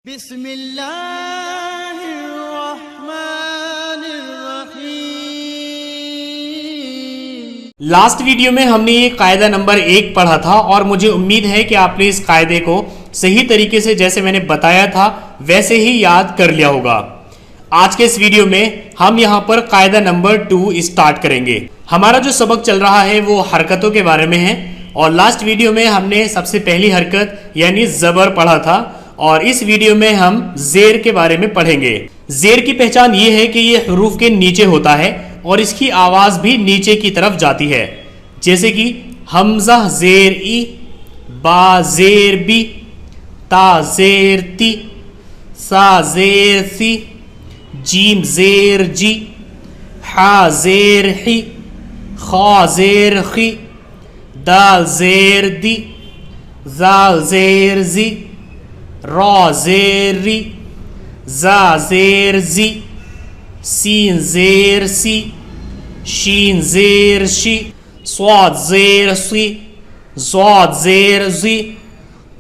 بسم اللہ الرحمن الرحیم۔ لاسٹ ویڈیو میں ہم نے یہ قاعدہ نمبر 1 پڑھا تھا اور مجھے امید ہے کہ آپ نے اس قاعدے کو صحیح طریقے سے جیسے میں نے بتایا تھا ویسے ہی یاد کر لیا ہوگا۔ آج کے اس ویڈیو میں ہم یہاں پر قاعدہ نمبر 2 اسٹارٹ کریں گے۔ ہمارا جو سبق چل رہا ہے وہ حرکتوں کے بارے میں ہے اور لاسٹ ویڈیو میں ہم نے سب سے پہلی حرکت یعنی زبر پڑھا تھا اور اس ویڈیو میں ہم زیر کے بارے میں پڑھیں گے۔ زیر کی پہچان یہ ہے کہ یہ حروف کے نیچے ہوتا ہے اور اس کی آواز بھی نیچے کی طرف جاتی ہے، جیسے کہ حمزہ زیر ای، با زیر بی، تا زیر تی، سا زیر سی، جیم زیر جی، حا زیر حی، خا زیر خی، دال زیر دی، زال زیر زی، را زیر ری، زا زیر زی، سین زیر سی، شین زیر شی، صاد زیر سی، زاد زیر زی،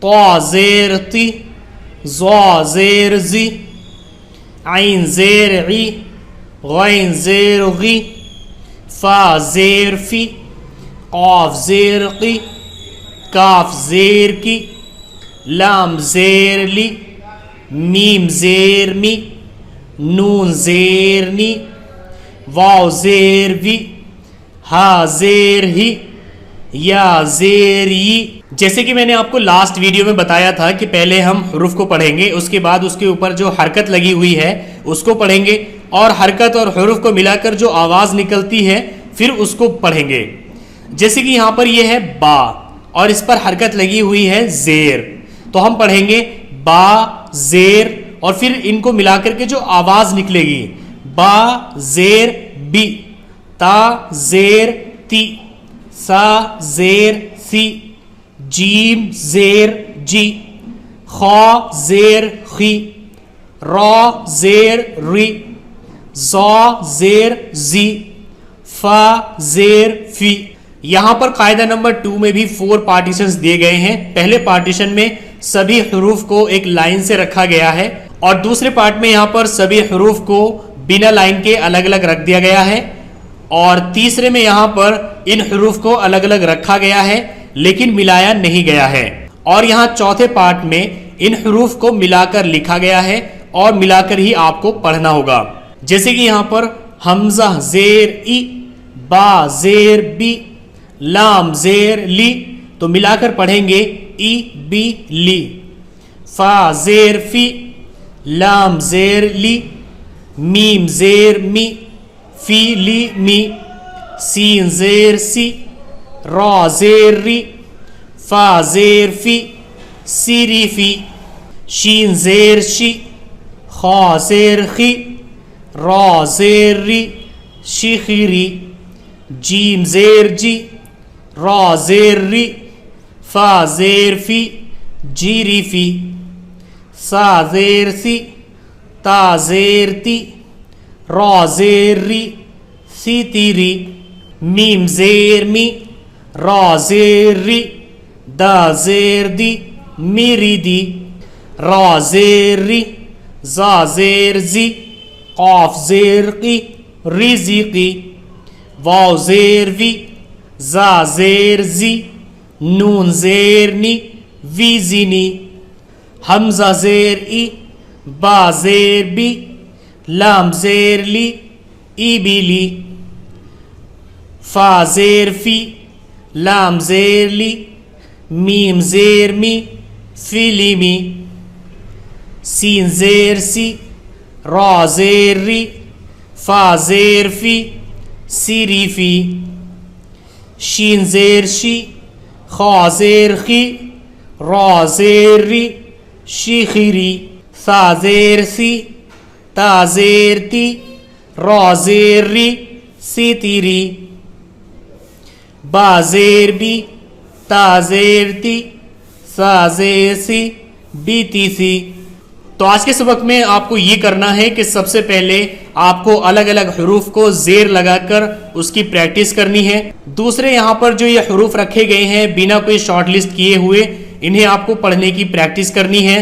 طا زیر تی، زا زیر زی، عین زیر عی، غین زیر غی، فا زیر فی، قاف زیر قی، کاف زیر کی، لام زیر لی، میم زیر می، نون زیر نی، واو زیر وی، ہا زیر ہی، یا زیر ی۔ جیسے کہ میں نے آپ کو لاسٹ ویڈیو میں بتایا تھا کہ پہلے ہم حروف کو پڑھیں گے، اس کے بعد اس کے اوپر جو حرکت لگی ہوئی ہے اس کو پڑھیں گے اور حرکت اور حروف کو ملا کر جو آواز نکلتی ہے پھر اس کو پڑھیں گے۔ جیسے کہ یہاں پر یہ ہے با اور اس پر حرکت لگی ہوئی ہے زیر، تو ہم پڑھیں گے با زیر اور پھر ان کو ملا کر کے جو آواز نکلے گی با زیر بی، تا زیر تی، سا زیر سی، جیم زیر جی، خا زیر خی، را زیر ری، زا زیر زی، فا زیر فی۔ یہاں پر قاعدہ نمبر 2 میں بھی 4 پارٹیشنز دیے گئے ہیں۔ پہلے پارٹیشن میں سبھی حروف کو ایک لائن سے رکھا گیا ہے اور دوسرے پارٹ میں یہاں پر سبھی حروف کو بنا لائن کے الگ الگ رکھ دیا گیا ہے اور تیسرے میں یہاں پر ان حروف کو الگ الگ رکھا گیا ہے لیکن ملایا نہیں گیا ہے، اور یہاں چوتھے پارٹ میں ان حروف کو ملا کر لکھا گیا ہے اور ملا کر ہی آپ کو پڑھنا ہوگا۔ جیسے کہ یہاں پر حمزہ زیر ای، با زیر بی، لام زیر لی، تو ملا کر پڑھیں گے ای بی لی، فا زیر فی، لام زیر لی، میم زیر می، فی لی می، سین زیر سی، را زیر ری، فا زیر فی، سیری فی، شین زیر شی، خا زیر خی، را زیر ری، شی خیری، جیم زیر جی، را زیر ری، فا زیر فی، جیری فی، سا زیر سی، تا زیر تی، را زیر ری، سی تیری، میم زیر می، را زیر ری، دا زیر دی، میری دی، را زیر ری، زا زیر زی، قاف زیر قی، ریزی قی، واو زیر وی، زا زیر زی، نون زیر نی، وی زینی، حمزہ زیر ای، با زیر بی، لام زیر لی، ای بی لی، فا زیر فی، لام زیر لی، میم زیر می، فی لی می، سین زیر سی، را زیر ری، فا زیر فی، سیری فی، شین زیر شی، خا زیر خی، را زیر ری، شی خیری، سا زیر سی، تا زیر تی، را زیر ری، سی تیری، با زیر بی، تا زیر تی، سا زیر سی، بی تی سی۔ تو آج کے سبق میں آپ کو یہ کرنا ہے کہ سب سے پہلے آپ کو الگ الگ حروف کو زیر لگا کر اس کی پریکٹس کرنی ہے۔ دوسرے یہاں پر جو یہ حروف رکھے گئے ہیں بنا کوئی شارٹ لسٹ کیے ہوئے، انہیں آپ کو پڑھنے کی پریکٹس کرنی ہے۔